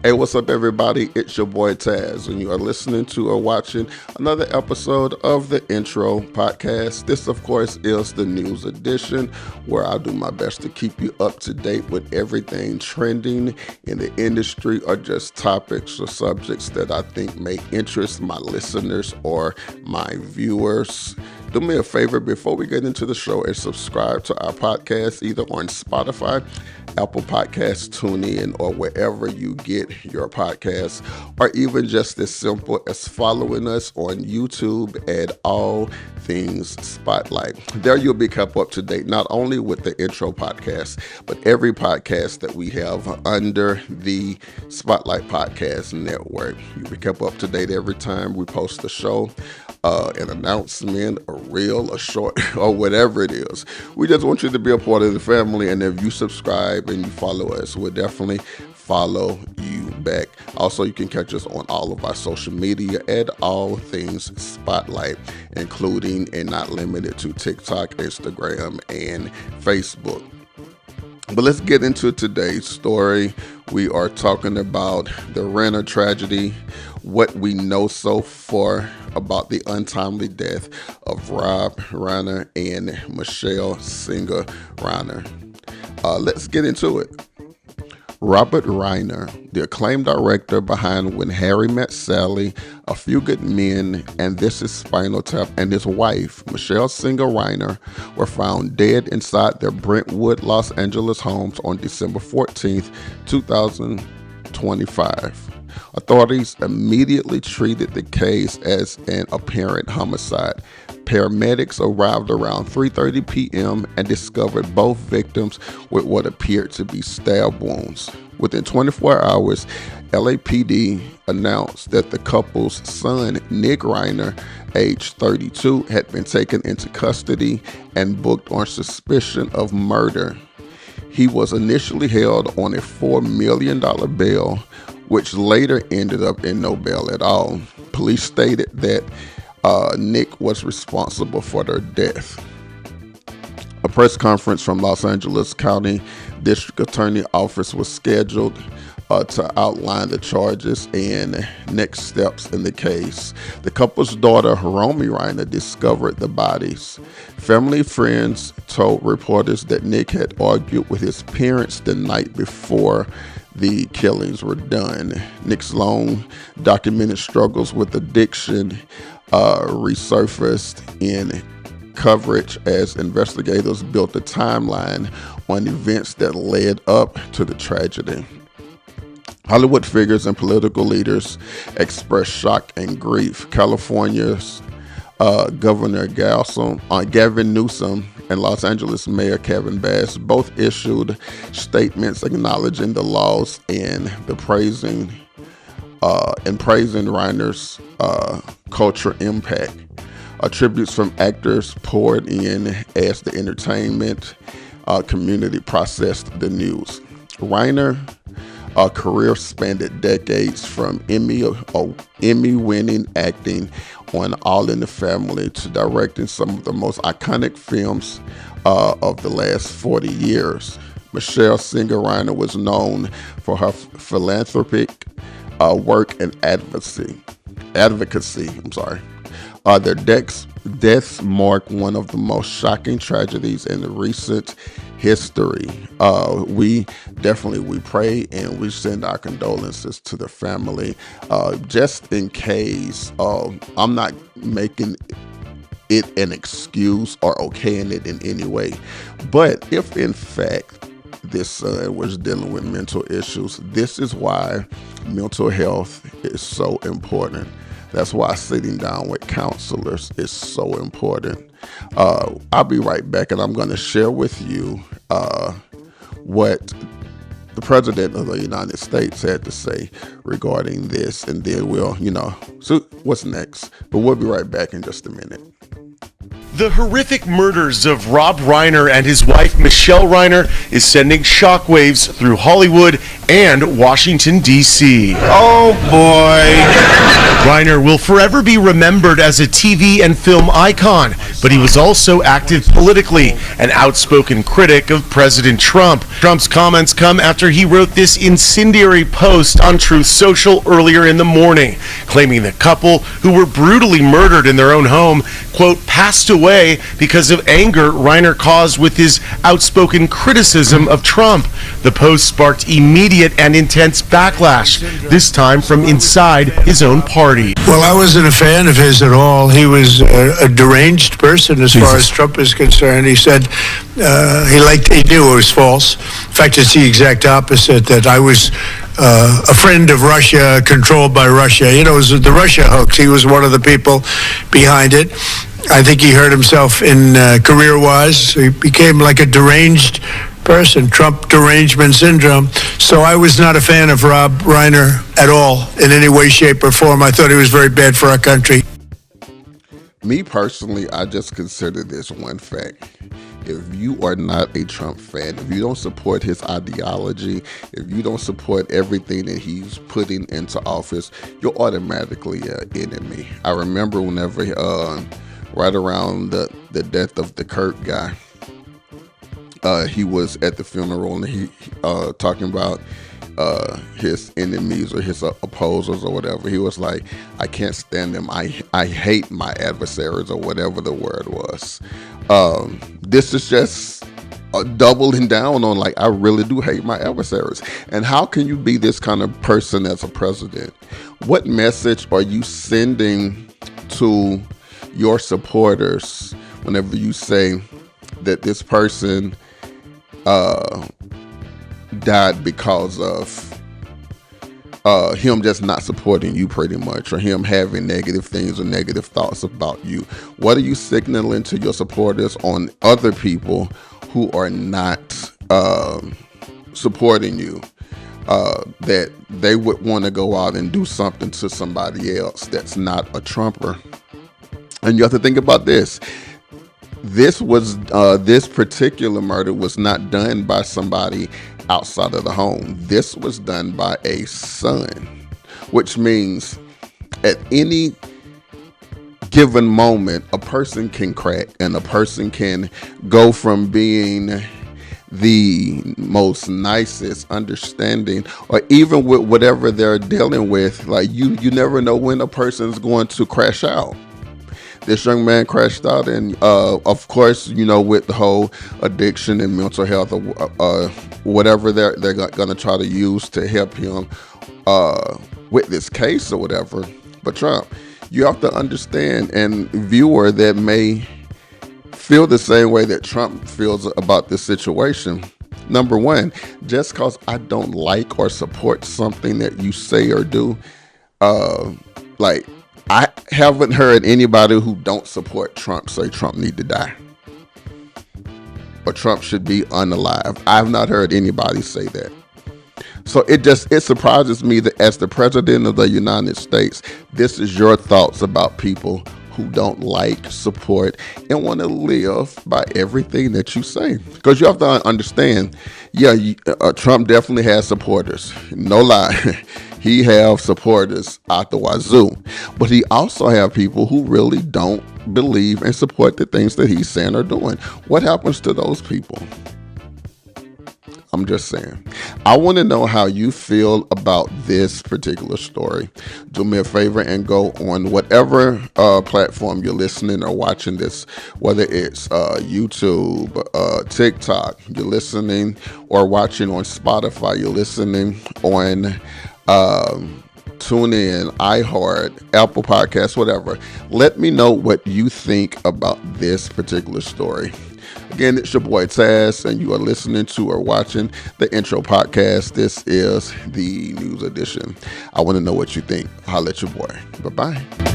Hey, what's up, everybody? It's your boy Tazz, and you are listening to or watching another episode of the Intro Podcast. This, of course, is the news edition, where I do my best to keep you up to date with everything trending in the industry or just topics or subjects that I think may interest my listeners or my viewers. Do me a favor before we get into the show and subscribe to our podcast either on Spotify, Apple Podcasts, TuneIn, or wherever you get your podcasts, or even just as simple as following us on YouTube at All Things Spotlight. There you'll be kept up to date not only with the Intro Podcast, but every podcast that we have under the Spotlight Podcast Network. You'll be kept up to date every time we post a show, an announcement, a reel, a short, or whatever it is. We just want you to be a part of the family, and if you subscribe and you follow us, we'll definitely follow you back. Also, you can catch us on all of our social media at All Things Spotlight, including and not limited to TikTok, Instagram, and Facebook. But let's get into today's story. We are talking about the Reiner tragedy, what we know so far about the untimely death of Rob Reiner and Michelle Singer Reiner. Let's get into it. Robert Reiner, the acclaimed director behind When Harry Met Sally, A Few Good Men, and This Is Spinal Tap, and his wife, Michelle Singer Reiner, were found dead inside their Brentwood, Los Angeles homes on December 14th, 2025. Authorities immediately treated the case as an apparent homicide. Paramedics arrived around 3:30 p.m. and discovered both victims with what appeared to be stab wounds. Within 24 hours, LAPD announced that the couple's son, Nick Reiner, age 32, had been taken into custody and booked on suspicion of murder. He was initially held on a $4 million bail, which later ended up in no bail at all. Police stated that Nick was responsible for their death. A press conference from Los Angeles County District Attorney Office was scheduled to outline the charges and next steps in the case. The couple's daughter, Romy Reiner, discovered the bodies. Family friends told reporters that Nick had argued with his parents the night before the killings were done. Nick's long documented struggles with addiction resurfaced in coverage as investigators built a timeline on events that led up to the tragedy. Hollywood figures and political leaders expressed shock and grief. California's Governor Gavin Newsom and Los Angeles Mayor Kevin Bass both issued statements acknowledging the loss and praising Reiner's cultural impact. Tributes from actors poured in as the entertainment community processed the news. Reiner career spanned decades, from Emmy-winning acting on All in the Family to directing some of the most iconic films of the last 40 years. Michelle Singer Reiner was known for her philanthropic work and advocacy. Their deaths mark one of the most shocking tragedies in recent history. We pray and we send our condolences to the family. Just in case, I'm not making it an excuse or okaying it in any way, but if in fact this son was dealing with mental issues, this is why mental health is so important. That's why sitting down with counselors is so important. I'll be right back, and I'm going to share with you what the President of the United States had to say regarding this, and then we'll, so what's next. But we'll be right back in just a minute. The horrific murders of Rob Reiner and his wife Michelle Reiner is sending shockwaves through Hollywood and Washington, D.C. Oh boy. Reiner will forever be remembered as a TV and film icon, but he was also active politically, an outspoken critic of President Trump. Trump's comments come after he wrote this incendiary post on Truth Social earlier in the morning, claiming the couple, who were brutally murdered in their own home, quote, passed away because of anger Reiner caused with his outspoken criticism of Trump. The post sparked immediate and intense backlash, this time from inside his own party. Well, I wasn't a fan of his at all. He was a deranged person as far as Trump is concerned. He said he knew it was false. In fact, it's the exact opposite, that I was a friend of Russia, controlled by Russia. You know, it was the Russia hoax. He was one of the people behind it. I think he hurt himself in career-wise. He became like a deranged person, Trump derangement syndrome. So I was not a fan of Rob Reiner at all in any way, shape, or form. I thought he was very bad for our country. Me personally, I just consider this one fact. If you are not a Trump fan, if you don't support his ideology, if you don't support everything that he's putting into office, you're automatically an enemy. I remember whenever, right around the death of the Kirk guy, he was at the funeral and he talking about his enemies or his opposers or whatever. He was like, I can't stand them. I hate my adversaries, or whatever the word was. This is just doubling down on, like, I really do hate my adversaries. And how can you be this kind of person as a president? What message are you sending to your supporters whenever you say that this person died because of him just not supporting you, pretty much, or him having negative things or negative thoughts about you? What are you signaling to your supporters on other people who are not supporting you, that they would want to go out and do something to somebody else that's not a Trumper? And you have to think about this. This particular murder was not done by somebody outside of the home. This was done by a son, which means at any given moment, a person can crack, and a person can go from being the most nicest, understanding, or even with whatever they're dealing with. Like, you never know when a person's going to crash out. This young man crashed out, and of course, you know, with the whole addiction and mental health, or whatever they're going to try to use to help him with this case or whatever. But Trump, you have to understand, and viewer that may feel the same way that Trump feels about this situation. Number one, just because I don't like or support something that you say or do, like, I haven't heard anybody who don't support Trump say Trump need to die, or Trump should be unalive. I've not heard anybody say that. So it surprises me that as the president of the United States, this is your thoughts about people who don't like, support, and want to live by everything that you say. Because you have to understand, Trump definitely has supporters. No lie. He have supporters out the wazoo. But he also have people who really don't believe and support the things that he's saying or doing. What happens to those people? I'm just saying. I want to know how you feel about this particular story. Do me a favor and go on whatever platform you're listening or watching this, whether it's YouTube, TikTok, you're listening or watching on Spotify, you're listening on TuneIn, iHeart, Apple Podcasts, whatever. Let me know what you think about this particular story. Again, it's your boy Tazz, and you are listening to or watching the Intro Podcast. This is the news edition. I want to know what you think. Holla at your boy. Bye-bye.